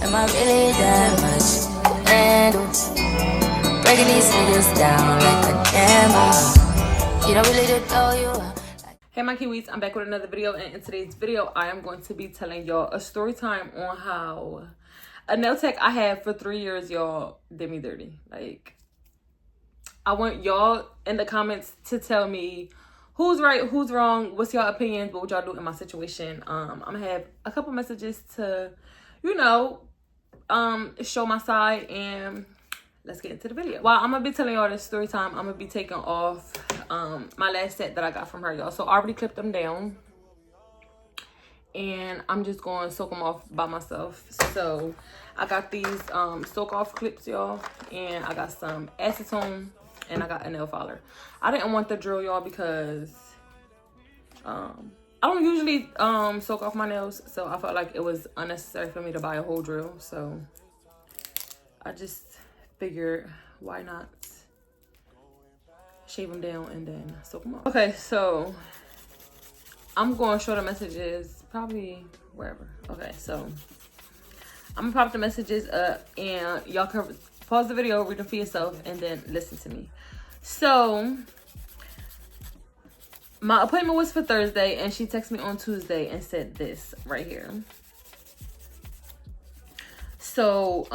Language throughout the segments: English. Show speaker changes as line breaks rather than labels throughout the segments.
Am I really that much? And breaking these niggas down like a camel. You don't really know you are.
Hey my Kiwis, I'm back with another video, and in today's video I am going to be telling y'all a story time on how a nail tech I had for 3 years, y'all, did me dirty. Like, I want y'all in the comments to tell me who's right, who's wrong, what's y'all opinions, what would y'all do in my situation. I'm gonna have a couple messages to, you know, show my side, and let's get into the video. While I'm gonna be telling y'all this story time, I'm gonna be taking off my last set that I got from her, y'all. So I already clipped them down, and I'm just going to soak them off by myself. So I got these soak off clips, y'all, and I got some acetone, and I got a nail filer. I didn't want the drill, y'all, because I don't usually soak off my nails, so I felt like it was unnecessary for me to buy a whole drill. So I just figured, why not shave them down and then soak them off. Okay, so I'm going to show the messages probably wherever. Okay, so I'm gonna pop the messages up, and y'all can pause the video, read them for yourself, and then listen to me. So my appointment was for Thursday, and she texted me on Tuesday and said this right here. So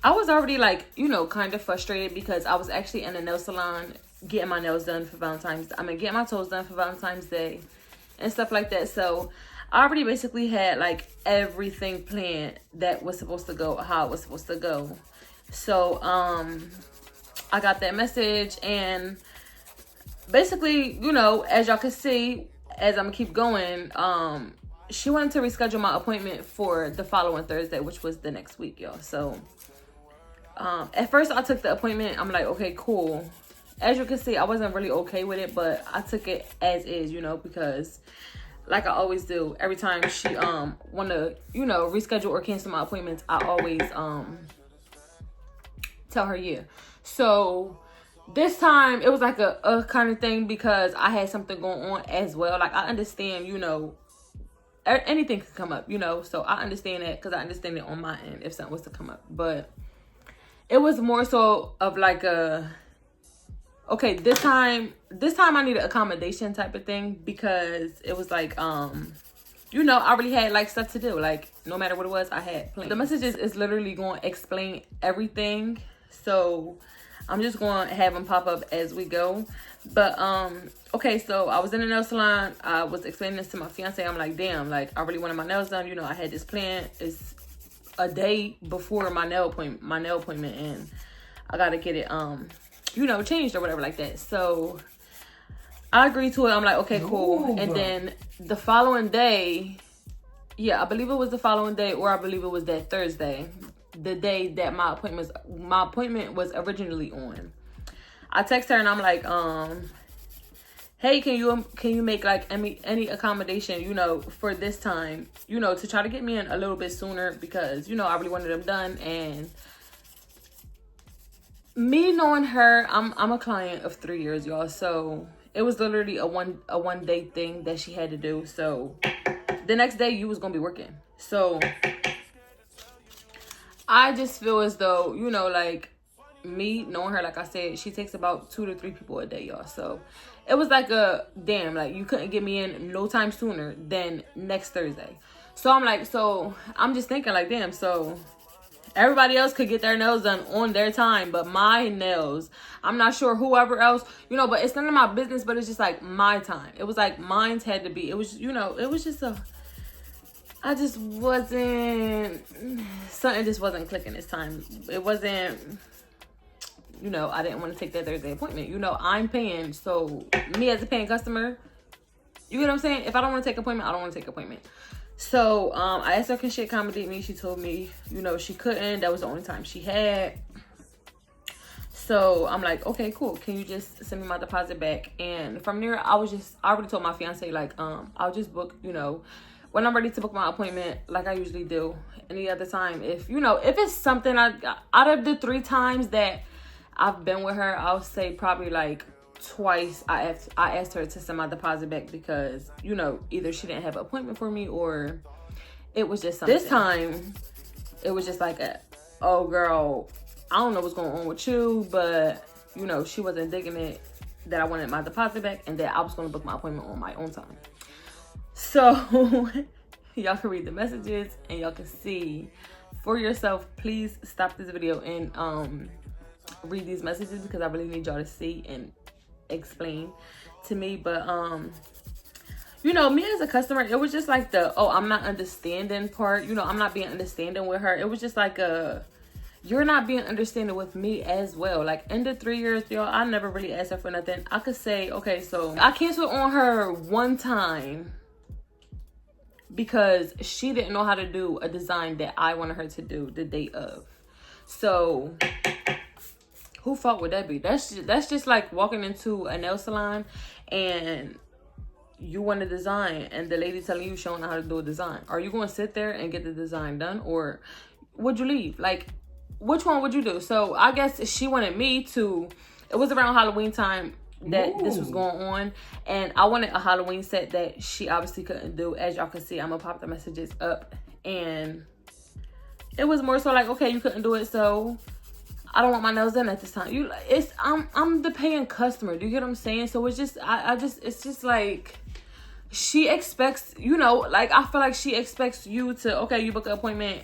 I was already, like, you know, kind of frustrated because I was actually in a nail salon getting my nails done for Valentine's. I mean, getting my toes done for Valentine's Day and stuff like that. So I already basically had, like, everything planned that was supposed to go how it was supposed to go. So I got that message, and basically, you know, as y'all can see, as I'm gonna keep going, she wanted to reschedule my appointment for the following Thursday, which was the next week, y'all. So at first I took the appointment. I'm like, okay, cool. As you can see, I wasn't really okay with it, but I took it as is, you know, because like I always do, every time she want to, you know, reschedule or cancel my appointments, I always tell her yeah. So this time it was like a kind of thing because I had something going on as well. Like, I understand, you know, anything could come up, you know, so I understand that because I understand it on my end if something was to come up. But it was more so of like a, okay, this time I need an accommodation type of thing, because it was like, you know, I really had like stuff to do. Like, no matter what it was, I had plans. The messages is literally going to explain everything. So I'm just going to have them pop up as we go. But, okay, so I was in the nail salon. I was explaining this to my fiance. I'm like, damn, like, I really wanted my nails done. You know, I had this plan. It's a day before my nail appointment, and I got to get it, you know, changed or whatever like that. So I agreed to it. I'm like, okay, cool. And then the following day, yeah, I believe it was the following day, or I believe it was that Thursday, the day that my appointment was originally on. I text her and I'm like, hey, can you make like any accommodation, you know, for this time, you know, to try to get me in a little bit sooner, because, you know, I really wanted them done. And me knowing her, I'm a client of 3 years, y'all. So it was literally a one day thing that she had to do. So the next day you was gonna be working. So I just feel as though, you know, like, me knowing her, like I said, she takes about 2 to 3 people a day, y'all. So it was like a damn, like, you couldn't get me in no time sooner than next Thursday. So I'm like, so I'm just thinking like, damn, so everybody else could get their nails done on their time, but my nails, I'm not sure whoever else, you know, but it's none of my business, but it's just like my time. It was like mine's had to be, it was, you know, it was just I just wasn't, something just wasn't clicking this time. It wasn't, you know, I didn't want to take that Thursday appointment. You know, I'm paying, so me as a paying customer, you get what I'm saying? If I don't want to take an appointment, I don't want to take an appointment. So I asked her, can she accommodate me? She told me, you know, she couldn't. That was the only time she had. So I'm like, okay, cool. Can you just send me my deposit back? And from there, I already told my fiance, like, I'll just book, you know, when I'm ready to book my appointment, like I usually do any other time. If, you know, if it's something out of the 3 times that I've been with her, I'll say probably like twice I asked her to send my deposit back because, you know, either she didn't have an appointment for me or it was just something. This time, it was just like oh girl, I don't know what's going on with you, but you know, she wasn't digging it that I wanted my deposit back and that I was going to book my appointment on my own time. So y'all can read the messages and y'all can see for yourself. Please stop this video and read these messages because I really need y'all to see and explain to me. But you know, me as a customer, it was just like the I'm not understanding part. You know, I'm not being understanding with her. It was just like you're not being understanding with me as well. Like in the 3 years, y'all, I never really asked her for nothing. I could say, okay, so I canceled on her one time because she didn't know how to do a design that I wanted her to do the day of. So who fault would that be? That's just like walking into a nail salon and you want a design and the lady telling you showing how to do a design. Are you going to sit there and get the design done, or would you leave? Like, which one would you do? So I guess she wanted me to, it was around Halloween time that this was going on, and I wanted a Halloween set that she obviously couldn't do. As y'all can see, I'm gonna pop the messages up, and it was more so like, okay, you couldn't do it, so I don't want my nails done at this time. I'm the paying customer. Do you get what I'm saying? So it's just it's just like she expects, you know, like I feel like she expects you to, okay, you book an appointment.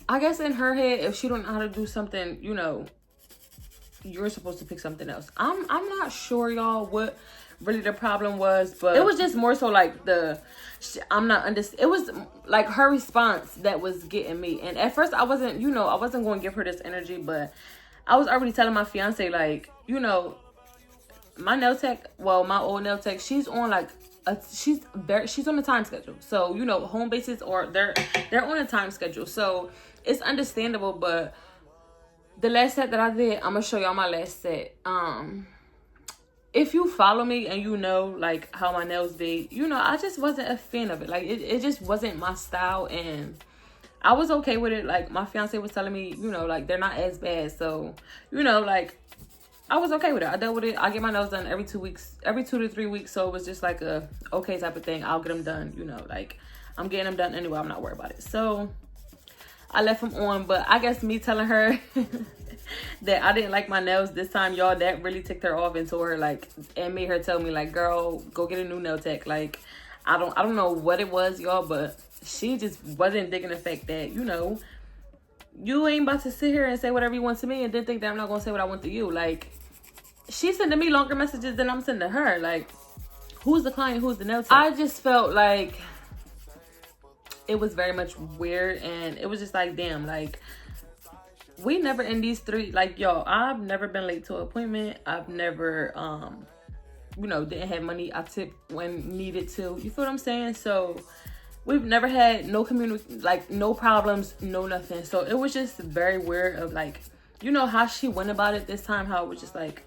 I guess in her head, if she don't know how to do something, you know, you're supposed to pick something else. I'm not sure, y'all, what really the problem was, but it was just more so like it was like her response that was getting me. And at first I wasn't going to give her this energy, but I was already telling my fiance, like, you know, my nail tech, well, my old nail tech, she's on like she's on a time schedule. So, you know, home bases, or they're on a time schedule. So it's understandable, but the last set that I did, I'm gonna show y'all my last set. If you follow me and you know like how my nails be, you know, I just wasn't a fan of it. Like it just wasn't my style, and I was okay with it. Like my fiance was telling me, you know, like they're not as bad. So, you know, like I was okay with it. I dealt with it. I get my nails done every 2 weeks, every 2 to 3 weeks. So it was just like a okay type of thing. I'll get them done, you know, like I'm getting them done anyway. I'm not worried about it. So I left them on, but I guess me telling her that I didn't like my nails this time, y'all, that really ticked her off and told her, like, and made her tell me, like, girl, go get a new nail tech. Like, I don't know what it was, y'all, but she just wasn't digging the fact that, you know, you ain't about to sit here and say whatever you want to me and then think that I'm not gonna say what I want to you. Like, she's sending me longer messages than I'm sending her. Like, who's the client, who's the nail tech? I just felt like it was very much weird, and it was just like, damn, like, we never in these three, like, y'all, I've never been late to an appointment. I've never, you know, didn't have money I tipped when needed to. You feel what I'm saying? So we've never had no like no problems, no nothing. So it was just very weird of like, you know, how she went about it this time, how it was just like,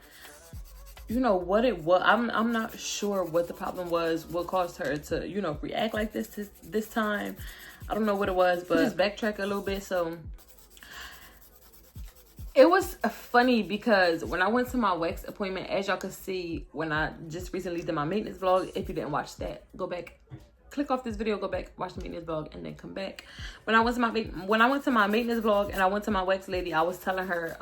you know, what it was. I'm not sure what the problem was, what caused her to, you know, react like this time. I don't know what it was, but just backtrack a little bit. So it was funny because when I went to my wax appointment, as y'all could see, when I just recently did my maintenance vlog, if you didn't watch that, go back, click off this video, go back, watch the maintenance vlog, and then come back. When I went to my maintenance vlog and I went to my wax lady, I was telling her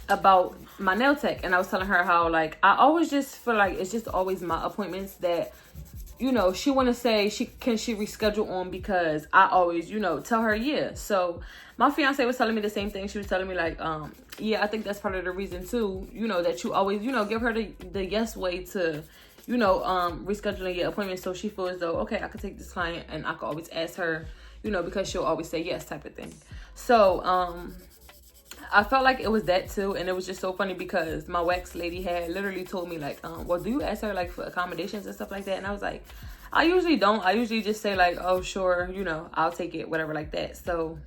about my nail tech, and I was telling her how, like, I always just feel like it's just always my appointments that, you know, she want to say she reschedule on, because I always, you know, tell her yeah. So my fiance was telling me the same thing. She was telling me like, yeah, I think that's part of the reason too, you know, that you always, you know, give her the yes way to, you know, rescheduling your appointment, so she feels as though, okay, I could take this client and I could always ask her, you know, because she'll always say yes type of thing. So I felt like it was that too, and it was just so funny because my wax lady had literally told me like, well, do you ask her like for accommodations and stuff like that? And I was like, I usually don't. I usually just say like, oh sure, you know, I'll take it, whatever, like that. So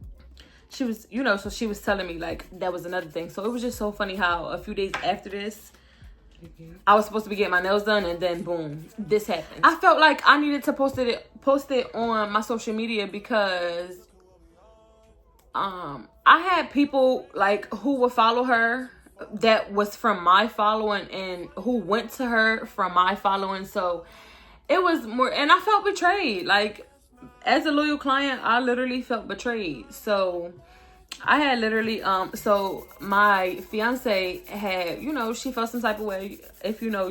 she was, you know, so she was telling me like that was another thing. So it was just so funny how a few days after this, I was supposed to be getting my nails done, and then boom, this happened. I felt like I needed to post it on my social media because I had people like who would follow her that was from my following, and who went to her from my following. So it was more, and I felt betrayed. Like, as a loyal client, I literally felt betrayed. So I had literally, so my fiance had, you know, she felt some type of way. If you know,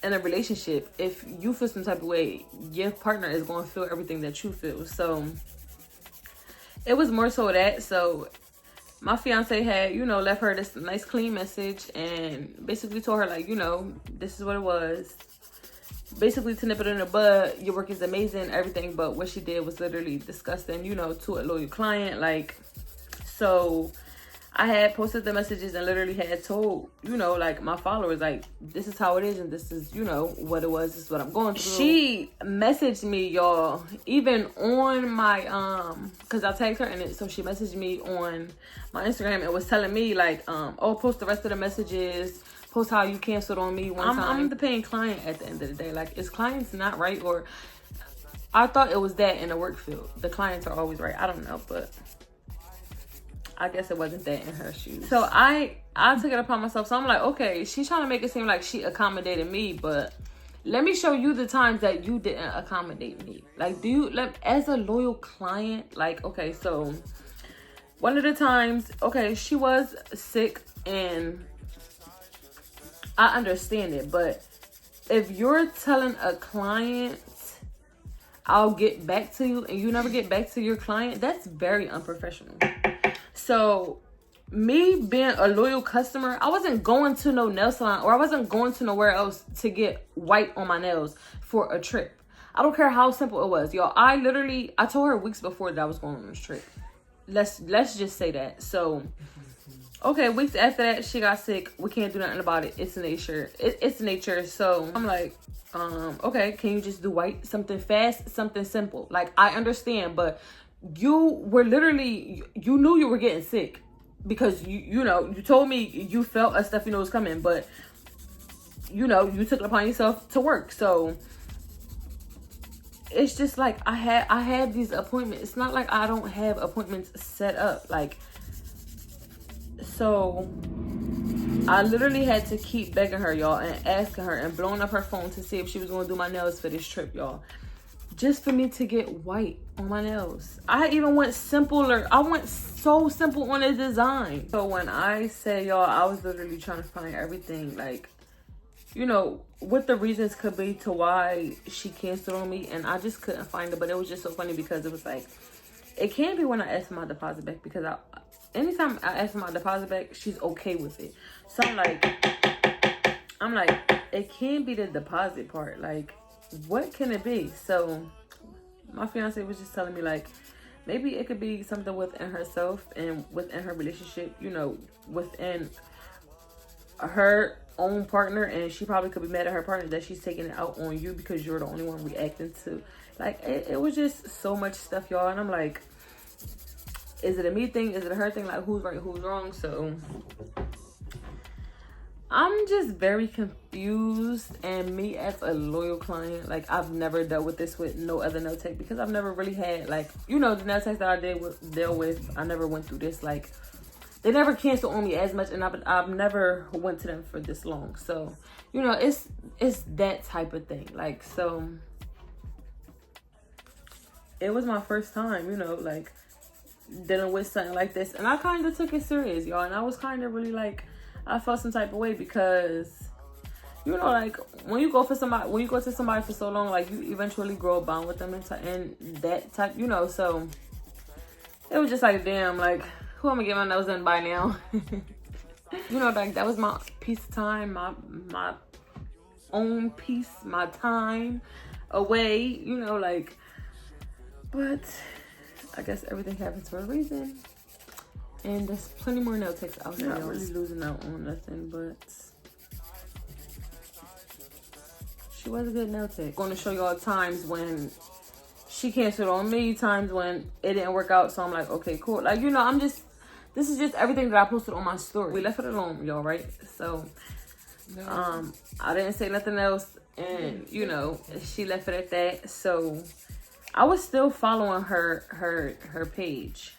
in a relationship, if you feel some type of way, your partner is going to feel everything that you feel. So it was more so that. So my fiance had, you know, left her this nice clean message and basically told her, like, you know, this is what it was. Basically, to nip it in the bud, your work is amazing, everything, but what she did was literally disgusting, you know, to a loyal client. Like, so I had posted the messages and literally had told, you know, like, my followers, like, this is how it is and this is, you know, what it was, this is what I'm going through. She messaged me, y'all, even on my, because I tagged her in it, so she messaged me on my Instagram and was telling me, like, oh, post the rest of the messages, post how you canceled on me one time. I'm the paying client at the end of the day. Like, is clients not right? Or I thought it was that in the work field. The clients are always right. I don't know, but I guess it wasn't that in her shoes. So I took it upon myself. So I'm like, okay, she's trying to make it seem like she accommodated me, but let me show you the times that you didn't accommodate me. Like, as a loyal client, like, okay, so one of the times, okay, she was sick and I understand it, but if you're telling a client, I'll get back to you, and you never get back to your client, that's very unprofessional. So me being a loyal customer, I wasn't going to no nail salon, or I wasn't going to nowhere else to get white on my nails for a trip. I don't care how simple it was, y'all. I told her weeks before that I was going on this trip. Let's just say that. So okay, weeks after that, she got sick. We can't do nothing about it. It's nature. It's nature. So I'm like, okay, can you just do white? Something fast, something simple. Like, I understand, but you were literally, you knew you were getting sick because you know, you told me you felt a stuffy nose coming, but you know, you took it upon yourself to work. So it's just like, I have these appointments. It's not like I don't have appointments set up. Like, so I literally had to keep begging her, y'all, and asking her and blowing up her phone to see if she was going to do my nails for this trip, y'all, just for me to get white on my nails. I even went simpler. I went so simple on the design. So when I say, y'all, I was literally trying to find everything, like, you know, what the reasons could be to why she canceled on me, and I just couldn't find it. But it was just so funny because it was like, it can't be when I asked my deposit back, because anytime I ask for my deposit back, she's okay with it. So I'm like, it can't be the deposit part. Like, what can it be? So my fiance was just telling me, like, maybe it could be something within herself and within her relationship, you know, within her own partner, and she probably could be mad at her partner that she's taking it out on you because you're the only one reacting to. Like, it was just so much stuff, y'all. And I'm like, is it a me thing? Is it a her thing? Like, who's right, who's wrong? So I'm just very confused. And me as a loyal client, like, I've never dealt with this with no other nail tech, because I've never really had, like, you know, the nail techs that I deal with, I never went through this. Like, they never canceled on me as much, and I've never went to them for this long. So, you know, it's that type of thing. Like, so it was my first time, you know, like, dealing with something like this, and I kind of took it serious, y'all. And I was kind of really, like, I felt some type of way because, you know, like, when you go to somebody for so long, like, you eventually grow a bond with them and that type, you know. So it was just like, damn, like, who am I get my nose done by now? You know, like, that was my piece of time, my own piece, my time away, you know, like. But I guess everything happens for a reason, and there's plenty more nail techs out there. Not really losing out on nothing, but she was a good nail tech. Going to show y'all times when she canceled on me, times when it didn't work out. So I'm like, okay, cool. Like, you know, this is just everything that I posted on my story. We left it alone, y'all, right? So I didn't say nothing else, and you know, she left it at that. So I was still following her page,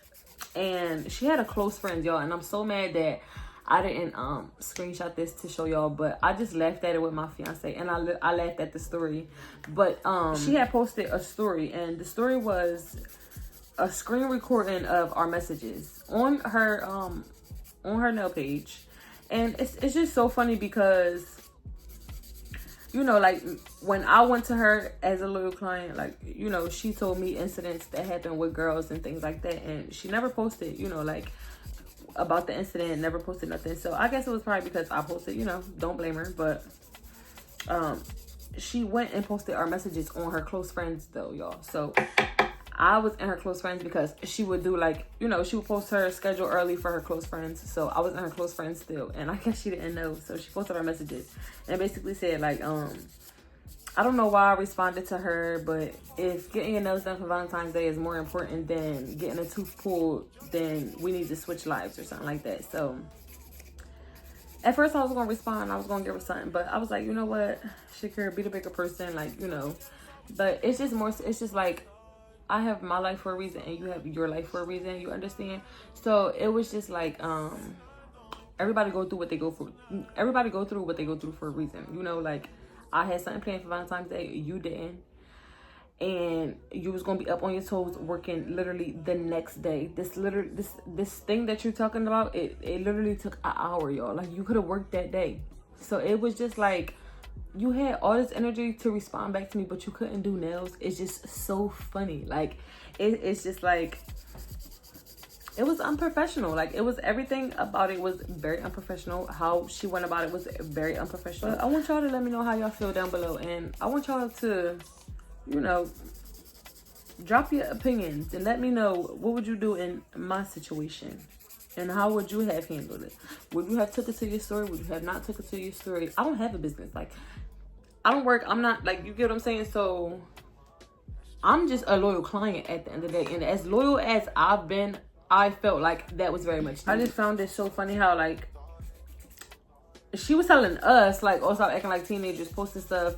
and she had a close friend, y'all, and I'm so mad that I didn't screenshot this to show y'all, but I just laughed at it with my fiance, and I laughed at the story. But she had posted a story, and the story was a screen recording of our messages on her nail page. And it's just so funny because, you know, like when I went to her as a loyal client, like, you know, she told me incidents that happened with girls and things like that, and she never posted, you know, like about the incident, never posted nothing. So I guess it was probably because I posted, you know, don't blame her. But she went and posted our messages on her close friends though, y'all. So I was in her close friends because she would do, like, you know, she would post her schedule early for her close friends. So I was in her close friends still, and I guess she didn't know. So she posted our messages and basically said, like, I don't know why I responded to her, but if getting your nails done for Valentine's Day is more important than getting a tooth pulled, then we need to switch lives or something like that. So at first I was going to respond. I was going to give her something, but I was like, you know what, Shakira, be the bigger person, like, you know. But it's just more, it's just like, I have my life for a reason and you have your life for a reason, you understand? So it was just like, everybody go through what they go through. Everybody go through what they go through for a reason. You know, like, I had something planned for Valentine's Day, you didn't. And you was gonna be up on your toes working literally the next day. This thing that you're talking about, it literally took an hour, y'all. Like, you could have worked that day. So it was just like, you had all this energy to respond back to me, but you couldn't do nails. It's just so funny. Like, it's just like, it was unprofessional. Like, it was, everything about it was very unprofessional. How she went about it was very unprofessional. But I want y'all to let me know how y'all feel down below, and I want y'all to, you know, drop your opinions and let me know, what would you do in my situation, and how would you have handled it? Would you have took it to your story? Would you have not took it to your story? I don't have a business. Like, I don't work. I'm not, like, you get what I'm saying? So I'm just a loyal client at the end of the day, and as loyal as I've been, I felt like that was very much needed. I just found it so funny how, like, she was telling us, like, oh, stop acting like teenagers, posting stuff,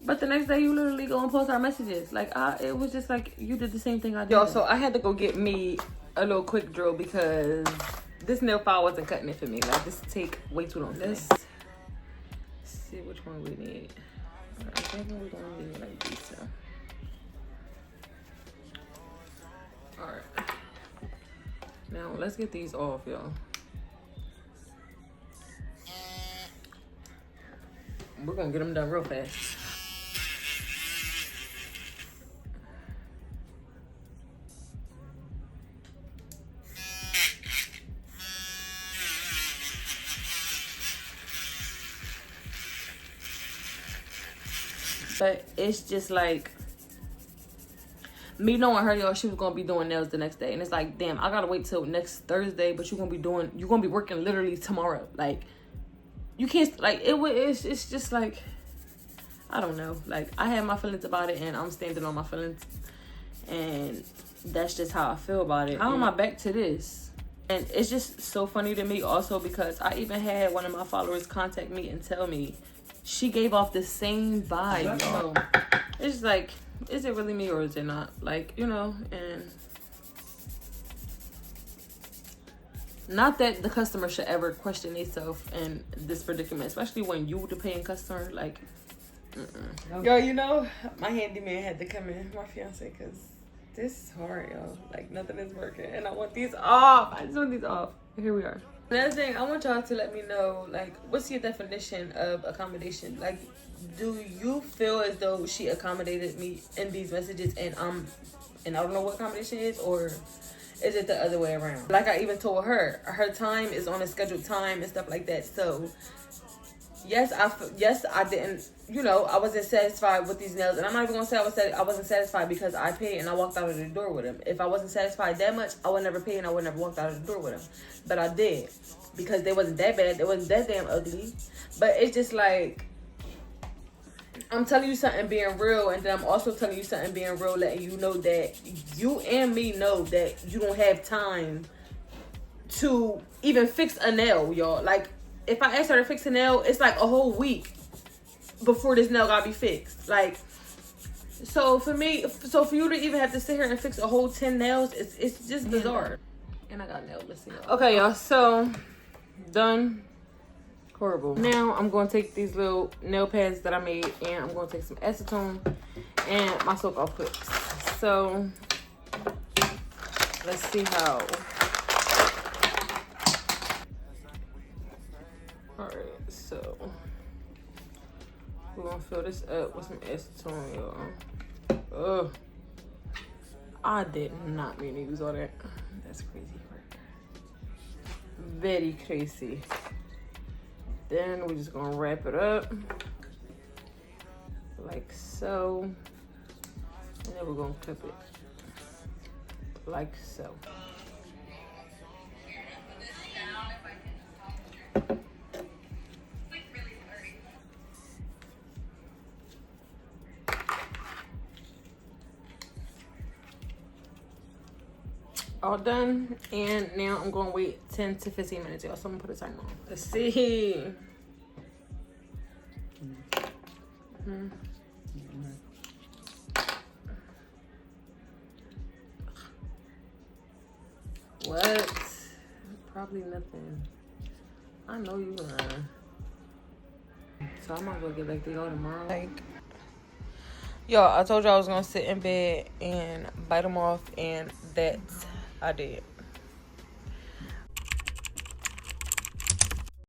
but the next day you literally go and post our messages. Like, it was just like, you did the same thing I did. Yo, so I had to go get me a little quick drill because this nail file wasn't cutting it for me. Like, this take way too long. Let's see which one we need. I think we're gonna need like these two. Alright. Now, let's get these off, y'all. We're gonna get them done real fast. But it's just like, me knowing her, y'all, she was gonna be doing nails the next day, and it's like, damn, I gotta wait till next Thursday, but you're gonna be working literally tomorrow. Like, you can't, like, it's just like, I don't know. Like, I have my feelings about it, and I'm standing on my feelings, and that's just how I feel about it. How am I back to this? And it's just so funny to me also because I even had one of my followers contact me and tell me she gave off the same vibe. So it's just like, is it really me or is it not? Like, you know, and not that the customer should ever question themselves in this predicament, especially when you the paying customer. Like, yo, you know, my handyman had to come in, my fiance, because this is hard, yo. Like, nothing is working, and I want these off. I just want these off. Here we are. Another thing, I want y'all to let me know, like, what's your definition of accommodation? Like, do you feel as though she accommodated me in these messages and I don't know what accommodation is, or is it the other way around? Like, I even told her, her time is on a scheduled time and stuff like that. So yes, I didn't, you know, I wasn't satisfied with these nails, and I'm not even gonna say I wasn't satisfied because I paid and I walked out of the door with them. If I wasn't satisfied that much, I would never pay and I would never walked out of the door with them. But I did, because they wasn't that bad, they wasn't that damn ugly. But it's just like, I'm telling you something being real, and then I'm also telling you something being real, letting you know that you and me know that you don't have time to even fix a nail, y'all. Like, if I ask her to fix a nail, it's like a whole week before this nail gotta be fixed. Like, so for you to even have to sit here and fix a whole 10 nails, it's just bizarre. And I got nail missing. Okay, y'all, so Done. Horrible. Now I'm going to take these little nail pads that I made, and I'm going to take some acetone and my soak off clips. So let's see how. Alright, so we're gonna fill this up with some acetone, y'all. Ugh. I did not mean to use all that. That's crazy. Very crazy. Then we're just gonna wrap it up like so. And then we're gonna clip it like so. All done, and now I'm gonna wait 10 to 15 minutes, y'all. So I'm gonna put a timer on. Let's see. What? Probably nothing. I know you lying. So I might as well get back to y'all tomorrow. Like, y'all, I told y'all I was gonna sit in bed and bite them off, and that's I did.